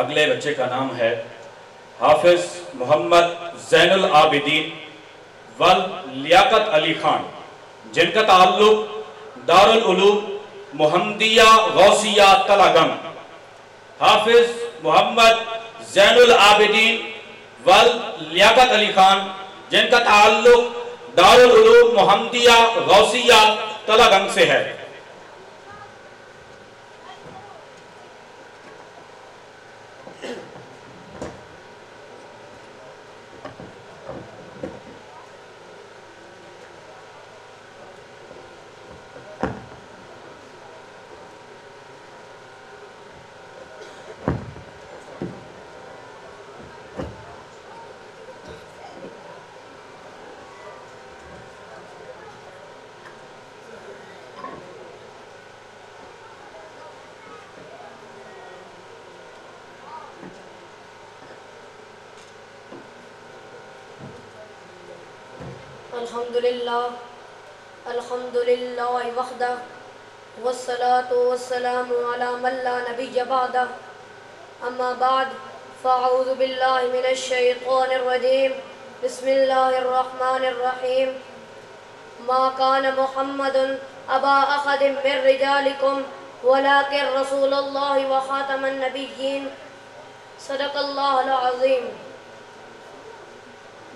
اگلے بچے کا نام ہے حافظ محمد زین العابدین لیاقت علی خان، جن کا تعلق دارالعلوم محمدیہ غوثیہ تلگنگ۔ حافظ محمد زین العابدین لیاقت علی خان، جن کا تعلق دارالعلوم محمدیہ غوثیہ تلگنگ سے ہے۔ الحمدللہ وحدہ والصلاة والسلام علی من لا نبی بعدہ، اما بعد فاعوذ باللہ من الشیطان الرجیم، بسم اللہ الرحمن الرحیم۔ ما کان محمد ابا احد من رجالکم ولکن رسول اللہ وخاتم النبیین، صدق اللہ العظیم۔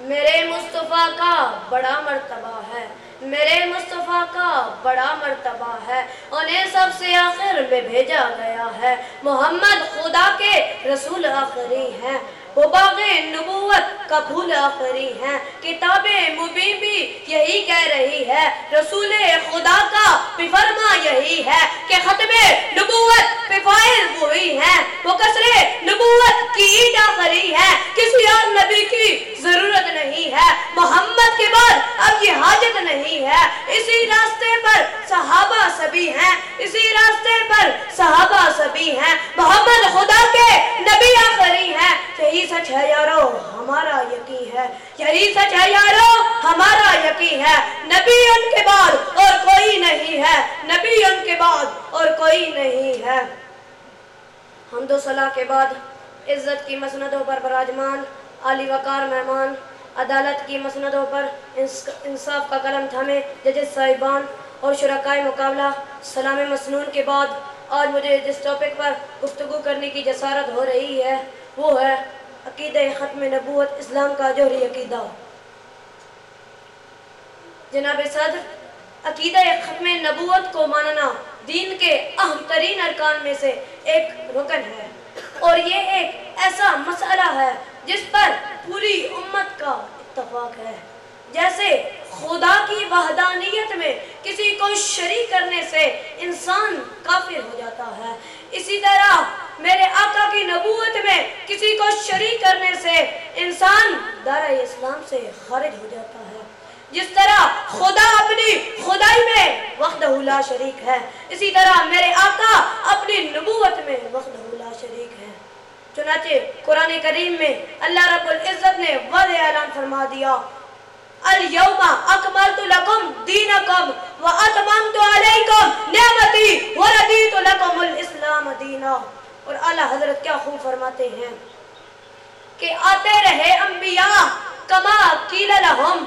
میرے مصطفیٰ کا بڑا مرتبہ ہے، میرے مصطفیٰ کا بڑا مرتبہ ہے، انہیں سب سے آخر میں بھیجا گیا ہے۔ محمد خدا کے رسول آخری ہیں، وہ باغ نبوت کا پھول آخری ہیں۔ کتاب مبین بھی یہی کہہ رہی ہے، رسول خدا کا بھی فرما یہی ہے کہ ختم نبوت پہ فائز وہی ہیں، وہ قصر نبوت کی اینٹ آخری ہے، کسی اور نبی کی ضرورت نہیں ہے، محمد کے بعد اب یہ حاجت نہیں ہے۔ اسی راستے پر صحابہ سبھی ہیں، اسی راستے پر صحابہ سبھی ہیں، محمد خدا کے نبی آخری ہیں۔ یہی سچ ہے یارو ہمارا یقین ہے، یہی سچ ہے یارو ہمارا یقین ہے، نبی ان کے بعد اور کوئی نہیں ہے، نبی ان کے بعد اور کوئی نہیں ہے۔ حمد و ثنا کے بعد عزت کی مسندوں پر براجمان عالی وقار مہمان، عدالت کی مسندوں پر انصاف کا قلم تھامے ججز صاحبان اور شرکائے مقابلہ، سلام مسنون کے بعد آج مجھے جس ٹاپک پر گفتگو کرنے کی جسارت ہو رہی ہے وہ ہے عقیدہ ختم نبوت، اسلام کا جوہری عقیدہ۔ جناب صدر، عقیدہ ختم نبوت کو ماننا دین کے اہم ترین ارکان میں سے ایک رکن ہے، اور یہ ایک ایسا مسئلہ ہے جس پر پوری امت کا اتفاق ہے۔ جیسے خدا کی وحدانیت میں کسی کو شریک کرنے سے انسان کافر ہو جاتا ہے، اسی طرح میرے آقا کی نبوت میں کسی کو شریک کرنے سے انسان دائرہ اسلام سے خارج ہو جاتا ہے۔ جس طرح خدا اپنی خدائی میں وحدہ لا شریک ہے، اسی طرح میرے آقا اپنی نبوت میں وحدہ لا شریک ہے۔ چنانچہ قرآن کریم میں اللہ رب العزت نے واضح اعلان فرما دیا، اليوم اکملت لکم دینکم واتممت علیکم نعمتی ورضیت لکم الاسلام دینا۔ اور اعلیٰ حضرت کیا خوب فرماتے ہیں کہ آتے رہے انبیاء کما قیل لہم،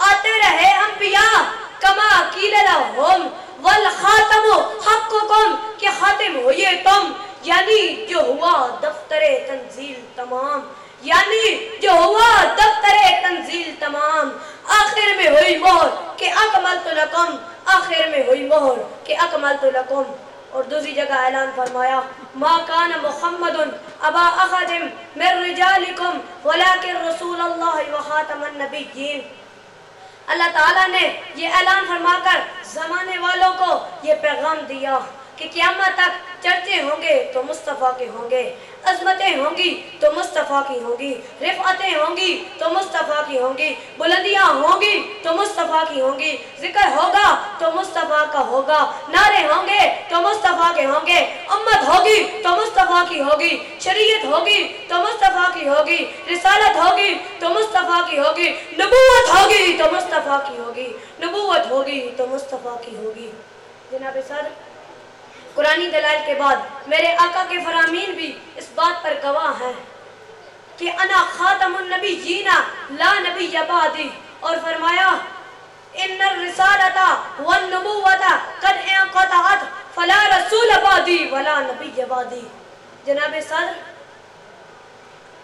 آتے رہے انبیاء کما قیل لہم والخاتم حقکم، کہ خاتم ہوئے تم، یعنی جو ہوا دفتر تنزیل تمام، یعنی جو ہوا دفتر تنزیل تمام۔ آخر میں ہوئی مہر کہ اکملت لکم، آخر میں ہوئی مہر کہ اکملت لکم۔ اور دوسری جگہ اعلان فرمایا، ما کان محمد ابا احد من رجالکم ولکن رسول اللہ وخاتم النبیین۔ اللہ تعالیٰ نے یہ اعلان فرما کر زمانے والوں کو یہ پیغام دیا کہ قیامت تک چرچے ہوں گے تو مصطفیٰ کے ہوں گے، عظمتیں ہوں گی تو مصطفیٰ کی ہوں گی، رفعتیں ہوں گی تو مصطفیٰ کی ہوں گی، بلندیاں ہوں گی تو مصطفیٰ کی ہوں گی، ذکر ہوگا تو مصطفیٰ کا ہوگا، نعرے ہوں گے تو مصطفیٰ کے ہوں گے، امت ہوگی تو مصطفیٰ کی ہوگی، شریعت ہوگی تو مصطفیٰ کی ہوگی، رسالت ہوگی تو مصطفیٰ کی ہوگی، نبوت ہوگی تو مصطفیٰ کی ہوگی، نبوت ہوگی تو مصطفیٰ کی ہوگی۔ جناب صدر، قرآنی دلائل کے بعد میرے آقا کے فرامین بھی اس بات پر گواہ ہیں کہ انا خاتم النبیین لا نبی بعدی، اور فرمایا ان الرسالۃ والنبوۃ قد انقطعت فلا رسول بعدی ولا نبی بعدی۔ جناب صدر،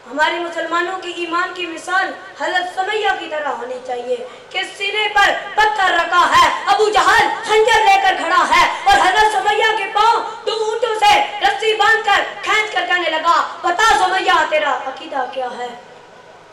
ہمارے مسلمانوں کی ایمان کی مثال حضرت سمیہ کی طرح ہونی چاہیے کہ سینے پر پتھر رکھا ہے، ابو جہل خنجر لے کر کھڑا ہے، اور حضرت سمیہ کے پاؤں دو اونٹوں سے رسی باندھ کر کھینچ کر کہنے لگا بتا سمیہ تیرا عقیدہ کیا ہے۔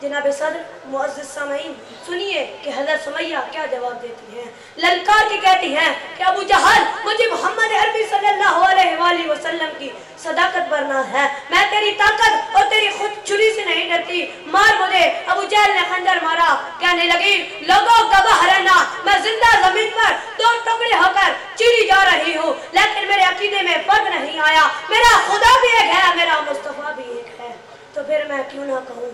جناب صدر، معزز سامعین، سنیے کہ حضرت سمیہ کیا جواب دیتی ہیں۔ للکار کے کہتی ہیں کہ ابو جہل، مجھے محمد عربی صلی اللہ علیہ وآلہ وسلم کی صداقت برنا ہے، میں تیری طاقت اور تیری خود چھری سے نہیں ڈرتی، مار مجھے۔ ابو جہل نے خنجر مارا، کہنے لگی لوگوں گواہ رہنا، میں زندہ زمین پر دو ٹکڑے ہو کر چیری جا رہی ہوں، لیکن میرے عقیدے میں فرق نہیں آیا، میرا خدا بھی ایک ہے، میرا مصطفیٰ بھی ایک ہے، تو پھر میں کیوں نہ کہوں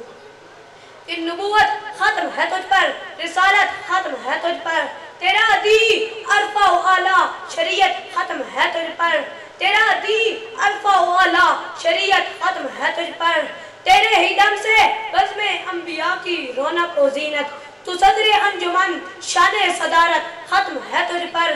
کہ نبوت ختم ہے تجھ پر، رسالت ختم ہے تجھ پر، تیرا دین عرفہ و اعلیٰ شریعت ختم ہے تجھ پر، تیرا دین عرفہ و اعلیٰ شریعت ختم ہے تجھ پر، تیرے ہی دم سے بزم انبیاء کی رونق و زینت، تو صدر انجمن شان صدارت ختم ہے تجھ پر،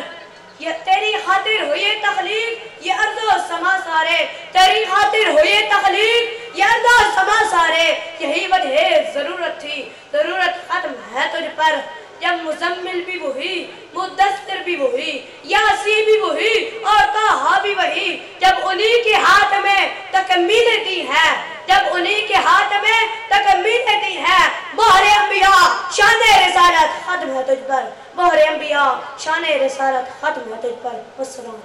یہ تیری خاطر ہوئی تخلیق یہ ارض و سما سارے، تیری خاطر ہوئی تخلیق یہ ارض و سما سارے، یہی وجہ ضرورت تھی، ضرورت ختم ہے تجھ پر، جب مزمل بھی وہی، مدثر بھی وہی، یاسی بھی وہی اور طٰہٰ بھی وہی، جب انہی کے ہاتھ میں تکمیل دی ہے، جب انہی کے ہاتھ میں تکمیل دی ہے، مہر انبیاء شان رسالت ختم ہے تجھ پر، مہر انبیاء شان رسالت ختم ہے تجھ پر۔ والسلام۔